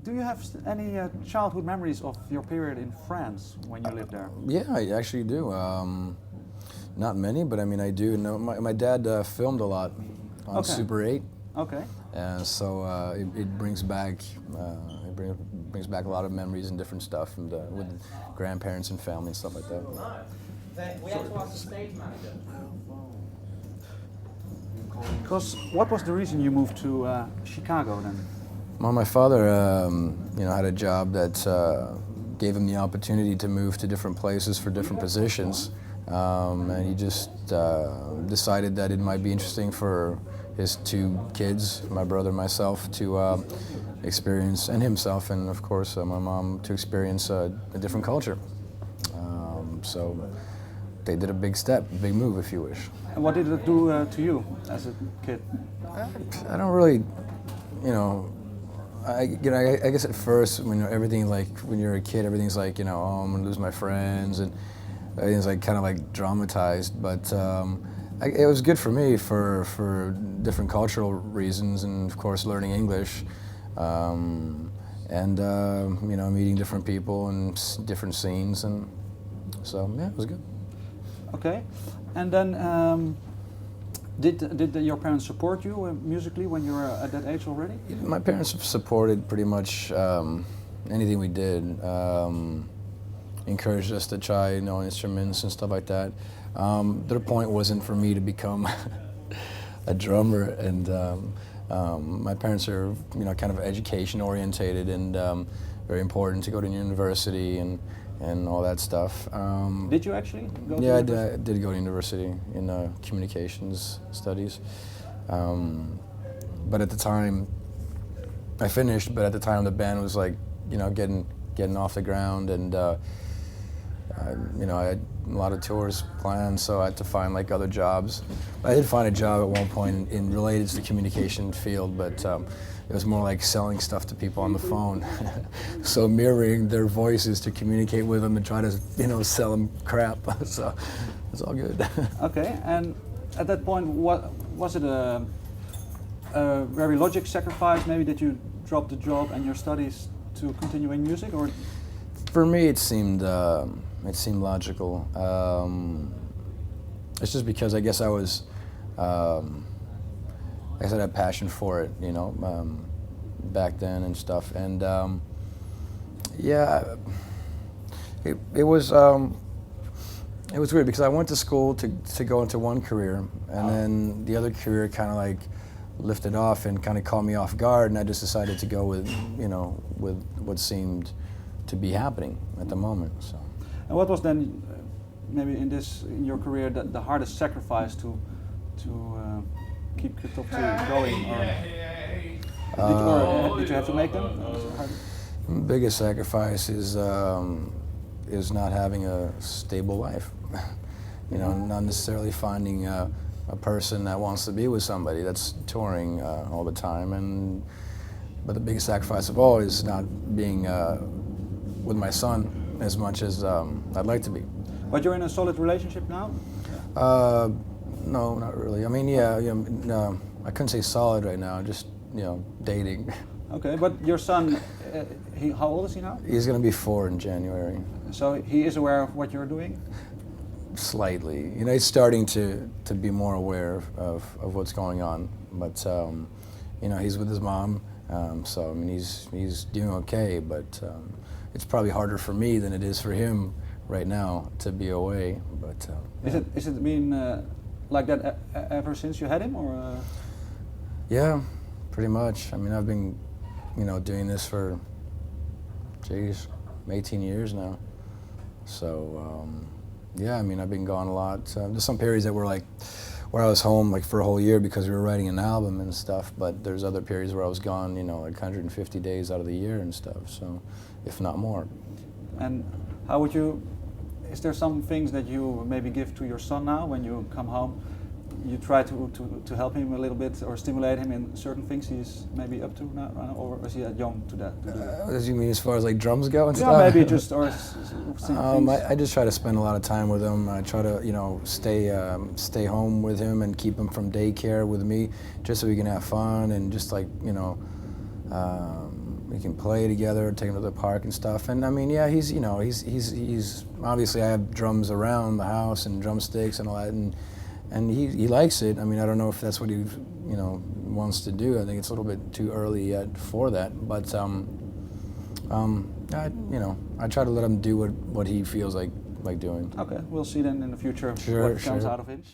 Do you have any childhood memories of your period in France when you lived there? Yeah, I actually do. Not many, but I mean, I do know. My dad filmed a lot on Okay. Super 8, Okay. and so it brings back brings back a lot of memories and different stuff, and with grandparents and family and stuff like that. We have to ask the stage manager. Because what was the reason you moved to Chicago then? Well, my father, had a job that gave him the opportunity to move to different places for different positions, and he just decided that it might be interesting for his two kids, my brother and myself, to experience, and himself, and of course my mom, to experience a different culture. So they did a big step, a big move, if you wish. And what did it do to you as a kid? I don't really, I guess at first when when you're a kid, everything's like, oh, I'm gonna lose my friends, and everything's like kind of like dramatized. But it was good for me for different cultural reasons, and of course learning English, and meeting different people and different scenes, and so yeah, it was good. Okay. And then did your parents support you musically when you were at that age already? My parents supported pretty much anything we did. Encouraged us to try, instruments and stuff like that. Their point wasn't for me to become a drummer, and my parents are, kind of education orientated, and very important to go to university and all that stuff. Did you actually go to Yeah, I university? did go to university in communications studies. But at the time, I finished, but at the time the band was like, getting off the ground, and I had a lot of tours planned, so I had to find like other jobs. I did find a job at one point in related to the communication field, but it was more like selling stuff to people on the phone. So mirroring their voices to communicate with them and try to, sell them crap. So it's all good. Okay. And at that point, what was it a very logic sacrifice? Maybe that you dropped the job and your studies to continue in music, or? For me, it seemed logical. It's just because I guess I was, I guess I had a passion for it, back then and stuff. And yeah, it was weird because I went to school to go into one career, and then the other career kind of like lifted off and kind of caught me off guard, and I just decided to go with with what seemed to be happening at the moment. So. And what was then, maybe in your career, the hardest sacrifice to keep Cryptopsy going, or did you have to make them? Biggest sacrifice is not having a stable life. Not necessarily finding a person that wants to be with somebody that's touring all the time, but the biggest sacrifice of all is not being with my son as much as I'd like to be. But you're in a solid relationship now? No, not really. I mean, yeah, no, I couldn't say solid right now. Just dating. Okay, but your son, how old is he now? He's going to be 4 in January. So he is aware of what you're doing? Slightly. He's starting to be more aware of what's going on. But he's with his mom, so I mean he's doing okay. But it's probably harder for me than it is for him right now to be away. But Is it been like that ever since you had him, or? Yeah, pretty much. I mean, I've been doing this for 18 years now. So yeah, I mean, I've been gone a lot. There's some periods that were like where I was home like for a whole year because we were writing an album and stuff, but there's other periods where I was gone, like 150 days out of the year and stuff, so if not more. And how would you, is there some things that you maybe give to your son now when you come home? You try to help him a little bit or stimulate him in certain things he's maybe up to now, or is he young to do that? As you mean as far as like drums go and Yeah, stuff? maybe just, or things. I just try to spend a lot of time with him. I try to, stay home with him and keep him from daycare with me, just so we can have fun and just like, we can play together, take him to the park and stuff. And I mean, yeah, he's obviously I have drums around the house and drumsticks and all that, and he likes it. I mean, I don't know if that's what he wants to do. I think it's a little bit too early yet for that. But I try to let him do what he feels like doing. Okay, we'll see then in the future Sure, what comes sure. out of it.